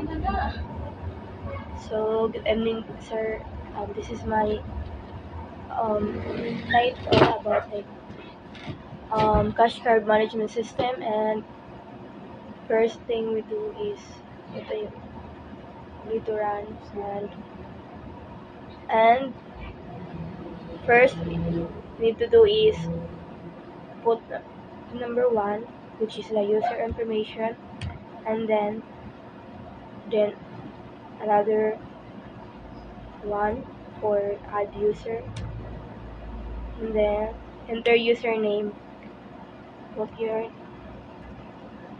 So, good evening, sir. This is my title about cash card management system. And first thing we do is ito yung need to run and first need to do is put number one, which is the user information, and then another one for add user, and then enter username, put your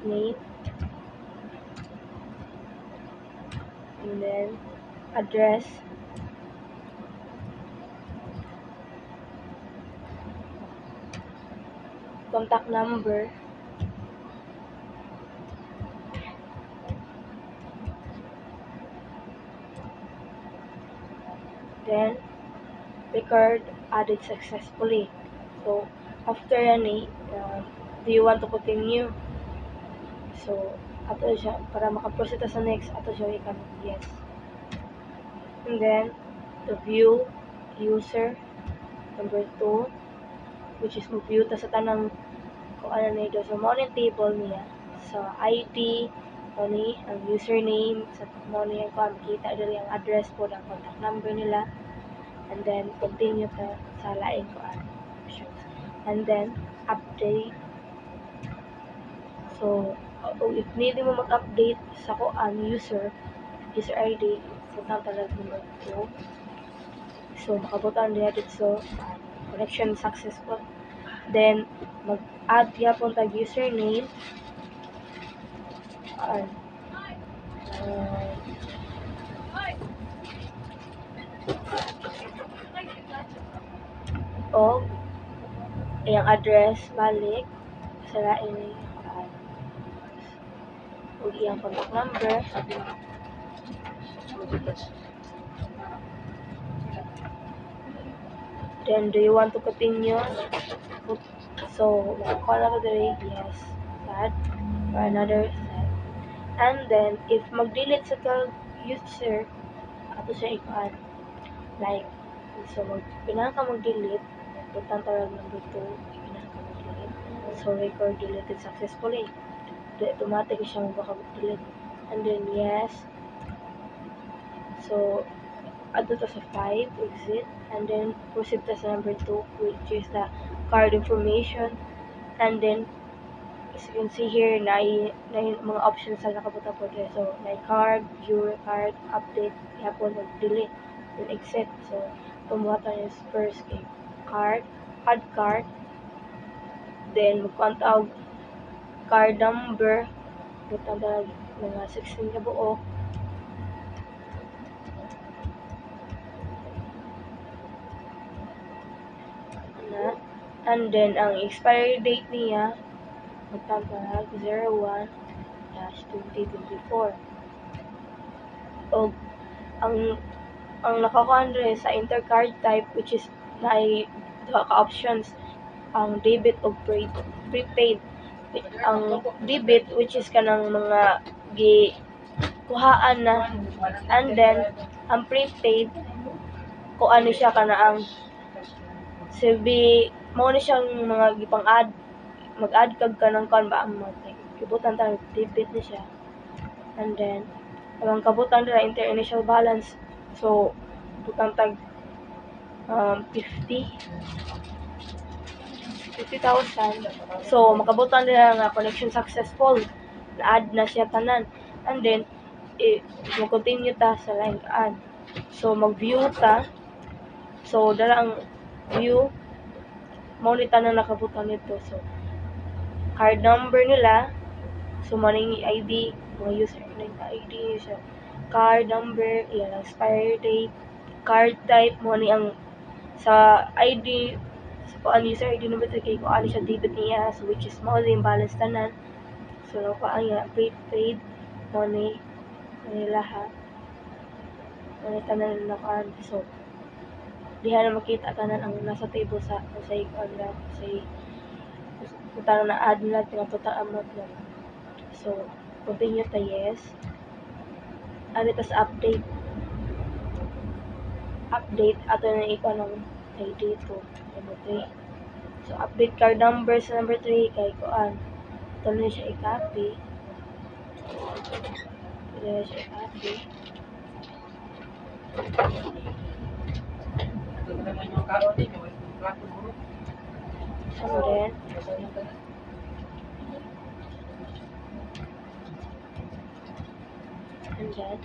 name, and then address, contact number, then record added successfully. So after yan do you want to continue? So ato siya para makaproceed sa next, ato siya ikan yes. And then the view user number 2, which is mag-view ta sa tanang kung ano na ito. So mo yung table niya sa ID, mo ni ang username, sa mo ni ang makita dali ang address po, ang contact number nila, and then continue ka sa lain ko options, and then update. So if need mo mag-update sa ko user ID, butang talag number 2. So makabutan niya dito. So connection successful, then mag-add yapon tag username, o iyang address balik sa lain ug iyang contact number. Then do you want to continue? So call ako diri yes, that or another set. And then if mag-delete sa tag user, ato siya ikuan like, so pinaka ka mag-delete, butang tawag number 2, pinaka ka mag-delete. So record deleted successfully, automatic siya mag-delete, and then yes. So add to sa 5 exit, and then proceed to sa number 2, which is the card information. And then as you can see here na mga options sa nakabuta po dito. So na card, view card, update, yapon mag-delete, then exit. So tumuha tayo first card, add card, then magkuha card number, butang talag mga 16 ka buo, na, and then ang expiry date niya butang talag 01/2024. O ang nakakuan rin sa intercard type, which is duha ka options, ang debit o prepaid. Ang debit, which is kanang mga kuhaan na, and then ang prepaid kung ano siya ang silbi mo ni siyang mga gipang-add, mag-add kag kanang kan ba ang ibutan ta debit ni siya, and then ang kabutan nila initial balance. So butang tag 50,000. So makabutan nila nga connection successful, na-add na siya tanan, and then mag-continue ta sa line add. So mag-view ta. So dala ang view mo ni tanan nakabutan nito. So card number nila, so maning ID, mga user ID siya, card number, iyan ang expiry date, card type mo ni ang sa ID, sa kuan user ID number kay ko ani siya debit niya, so which is mo yung balance tanan. So kuan niya prepaid mo ni nila ha, mo ni tanan na kuan. So diha na makita tanan ang nasa table sa kuan na sa total na add nila, total amount na. So continue ta yes, ano tas update ato na ikaw ng ID to number 3. So update card number sa number 3 kay kuan ito na siya i-copy. Ito na siya i-copy. And then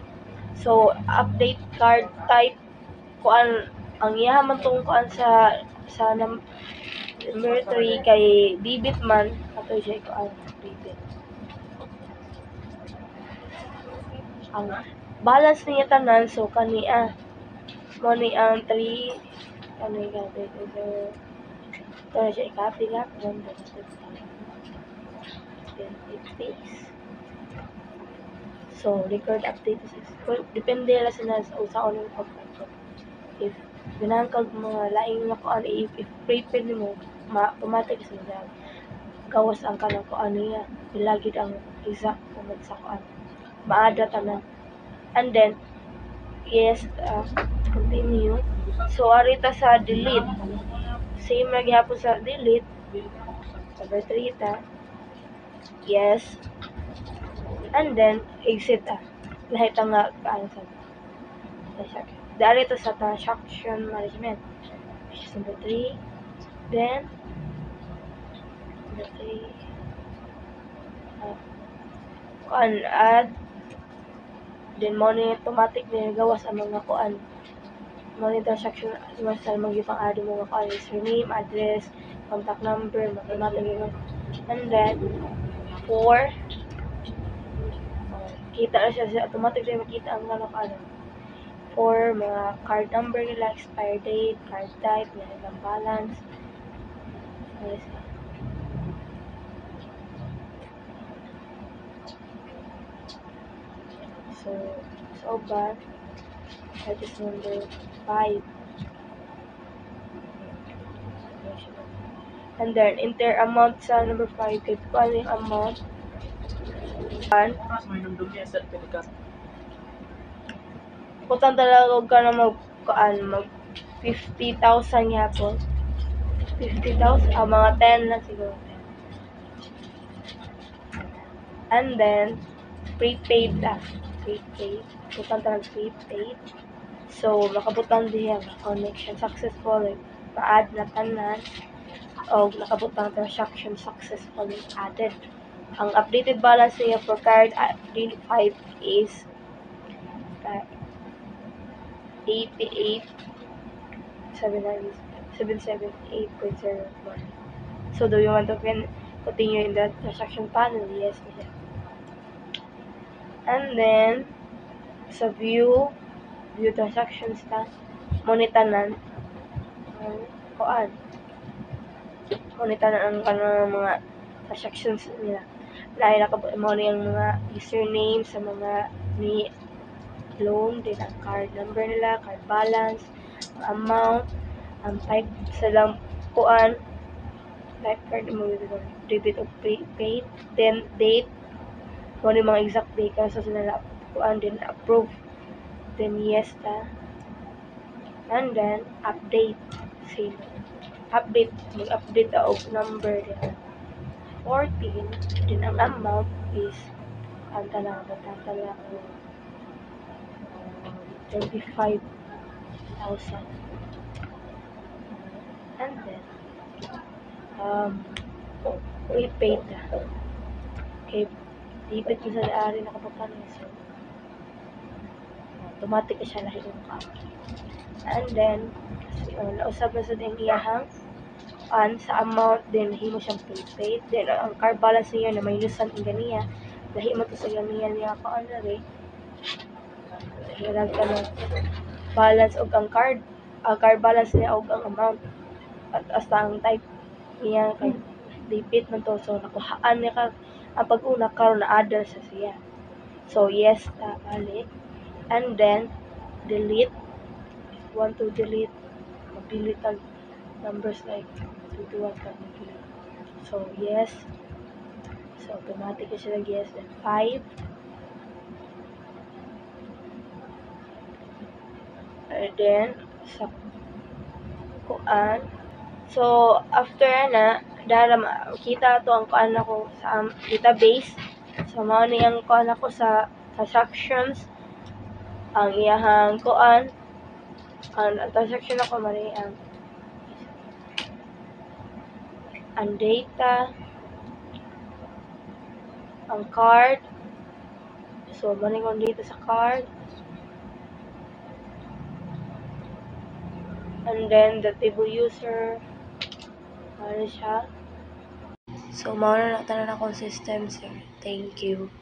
so update card type kuan ang iyahan tong kuan sa number 3 kay debit man ato siya kuan debit. Ang balance niya tanan so kaniya mo ni ang 3 ano yung ito na siya i-copy nga then it takes so record update depende lang sa unang pagpunto if binangkag mga laing na kuan if prepaid mo automatic sa mga gawas ang kanang kuan niya bilagid ang exact kumad sa kuan maada tanan and then yes continue so arita sa delete same ra gyapon sa delete number 3 ta yes and then exit lahat ang ano sa dari to sa transaction management which is number 3 then number 3 kuan add then mo ni automatic na gawas ang mga kuan mo ni transaction basta magipang add mo mga kuan username address contact number automatic yun and then 4 kita na siya automatic na makita ang ano for mga card number nila, expire date, card type, ng balance. So bad. That is number 5. And then, enter amount sa number 5. Kaya paano yung amount? Putang talaga ka na mag 50,000 yapon. 50,000? Mga 10 na siguro. And then, prepaid prepaid. Putang talaga prepaid. So, makabutang diya, connection successful, ma-add na tanan, o nakabutang transaction successfully added. Ang updated balance niya for card 5 is 778.01. So, do you want to continue in the transaction panel? Yes. And then, sa view transactions ta, monitanan, monitanan ang mga transactions nila. Lain mo na yung mga username sa mga ni loan, din ang card number nila, card balance, amount, ang type sa lang kuan, type card mo debit o prepaid, then date, kung ano yung mga exact date kasi sila kuan din approve, then yes ta, and then update, same update, mag-update og number din 14, din ang amount is ang talang 25,000. And then, prepaid na. Okay, debit mo sa ari nakapapan so automatic na siya lahat yung account. And then, nausap na sa din iyahang sa amount, then himo siyang prepaid. Then, ang card balance niya na minusan ang ganiya, lahi mo to sa ganiya niya ako na rin. Hirag ka ng balance og ang card balance niya og ang amount at hasta ang type niya kay debit man to so nakuhaan niya ka ang pag-una karon na add sa siya so yes ta balik and then delete if you want to delete mag-delete ang numbers like 21 ka mag-delete so yes so automatic siya yes then 5 And then, sa kuan. So, after na, dara makita to ang kuan ako sa database. So, mao ni ang kuan ako sa transactions. Ang iyahang kuan. Ang transaction ako mali ang data, ang card. So, mali ko dito sa card. And then, the table user. Ano siya? So, mao na tanan akong system, sir. Thank you.